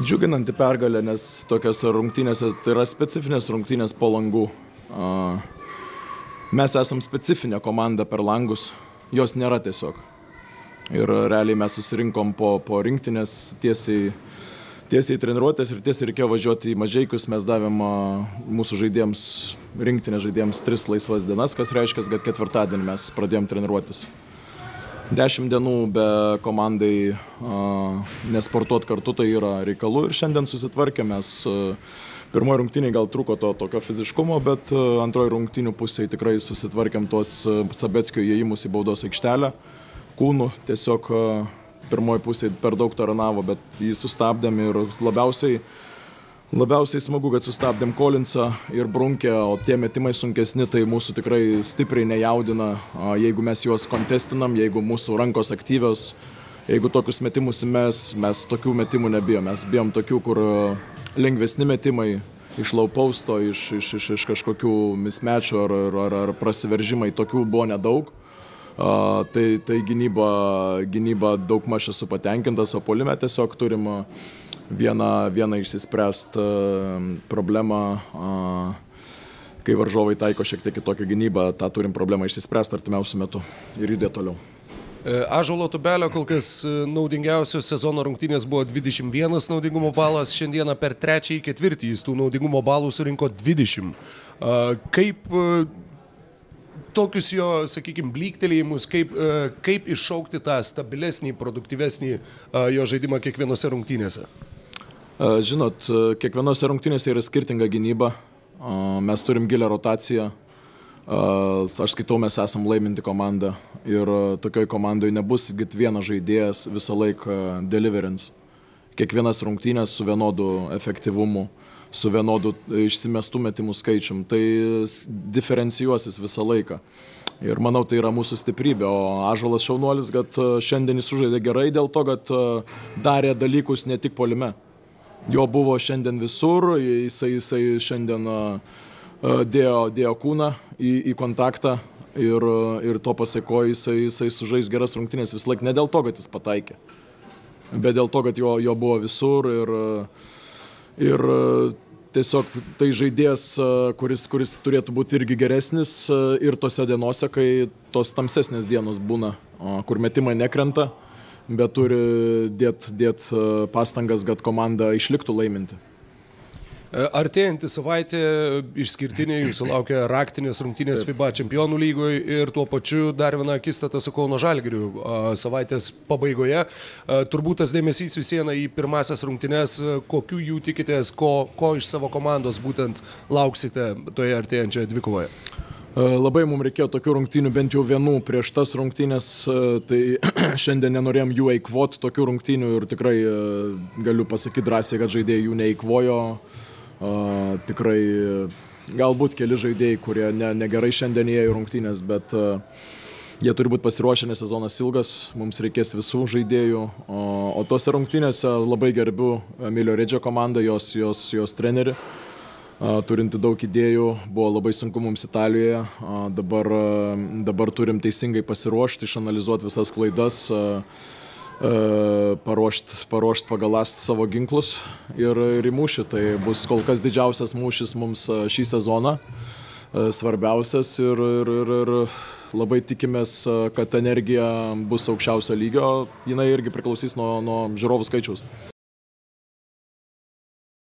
Džiuginanti pergalė, nes tokiose rungtynėse tai yra specifinės rungtynės po langų. Mes esam specifinė komanda per langus, jos nėra tiesiog. Ir realiai mes susirinkom po rinktinės tiesiai treniruotės ir tiesiai reikėjo važiuoti į Mažeikius. Mes davėm mūsų žaidėjams, rinktinės žaidėjams 3 laisvas dienas, kas reiškia, kad ketvirtadienį mes pradėjom treniruotis. 10 dienų be komandai nesportuot kartu, tai yra reikalų ir šiandien susitvarkė. Mes pirmoji rungtynė gal trūko to tokio fiziškumo, bet antroji rungtynių pusėje tikrai susitvarkėm tuos Sabeckio įėjimus į baudos aikštelę. Kūnų tiesiog pirmoji pusėje per daug taranavo, bet jį sustabdėm ir labiausiai smagu, kad sustabdėm Kolinsą ir Brunkę, o tie metimai sunkesni, tai mūsų tikrai stipriai nejaudina, jeigu mes juos kontestinam, jeigu mūsų rankos aktyvios, jeigu tokius metimus mes tokių metimų nebijom. Mes bijom tokių, kur lengvesni metimai iš laupausto, iš kažkokių mismečių ar prasiveržimai, tokių buvo nedaug. Tai gynyba daug maž esu patenkintas, o puolime tiesiog turim vieną išsispręst problemą, kai varžovai taiko šiek tiek kitokią gynybą, tą turim problemą išsispręst artimiausiu metu ir judėti toliau. Ąžuolo Tubelio kol kas naudingiausios sezono rungtynės buvo 21 naudingumo balas, šiandieną per 3-4 jis tų naudingumo balų surinko 20. Kaip tokius jo, sakykime, blyktelėjimus, kaip iššaukti tą stabilesnį, produktyvesnį jo žaidimą kiekvienose rungtynėse? Žinot, kiekvienose rungtynėse yra skirtinga gynyba, mes turim gilią rotaciją, aš skaitau, mes esam laiminti komanda ir tokioj komandoje nebus vienas žaidėjas visą laiką deliverance. Kiekvienas rungtynės su vienodu efektyvumu, su vienodu išsimestų metimų skaičium, tai diferencijuosis visą laiką. Ir manau, tai yra mūsų stiprybė, o Ąžuolas šaunuolis, kad šiandien jis sužaidė gerai dėl to, kad darė dalykus ne tik puolime. Jo buvo šiandien visur, jisai šiandien dėjo kūną į kontaktą ir to pasiekojo, jisai sužais geras rungtynės vis laik, ne dėl to, kad jis pataikė, bet dėl to, kad jo buvo visur ir tiesiog tai žaidėjas, kuris turėtų būti irgi geresnis ir tose dienose, kai tos tamsesnės dienos būna, kur metimai nekrenta, bet turi dėt pastangas, kad komanda išliktų laiminti. Artėjantį savaitę išskirtinė jūsų laukia raktinės rungtynės FIBA Čempionų lygoje ir tuo pačiu dar viena akistata su Kauno Žalgiriu savaitės pabaigoje. Turbūt tas dėmesys visieną į pirmasias rungtynes, kokių jų tikitės, ko iš savo komandos būtent lauksite toje artėjančioje dvikovoje? Labai mums reikėjo tokių rungtynių, bent jau vienų prieš tas rungtynės, tai šiandien nenorėjom jų eikvoti tokių rungtynių ir tikrai galiu pasakyti drąsiai, kad žaidėjai jų neeikvojo. Tikrai galbūt keli žaidėjai, kurie negerai šiandien ėjo į rungtynės, bet jie turi būti pasiruošę, nes sezonas ilgas, mums reikės visų žaidėjų. O tose rungtynėse labai gerbiu Emilio Redžio komandą, jos trenerį. Turinti daug idėjų, buvo labai sunku mums Italijoje, dabar turim teisingai pasiruošti, išanalizuoti visas klaidas, paruošti pagalast savo ginklus ir į mūšį. Tai bus kol kas didžiausias mūšis mums šį sezoną, svarbiausias ir labai tikimės, kad energija bus aukščiausio lygio, jinai irgi priklausys nuo žiūrovų skaičiaus.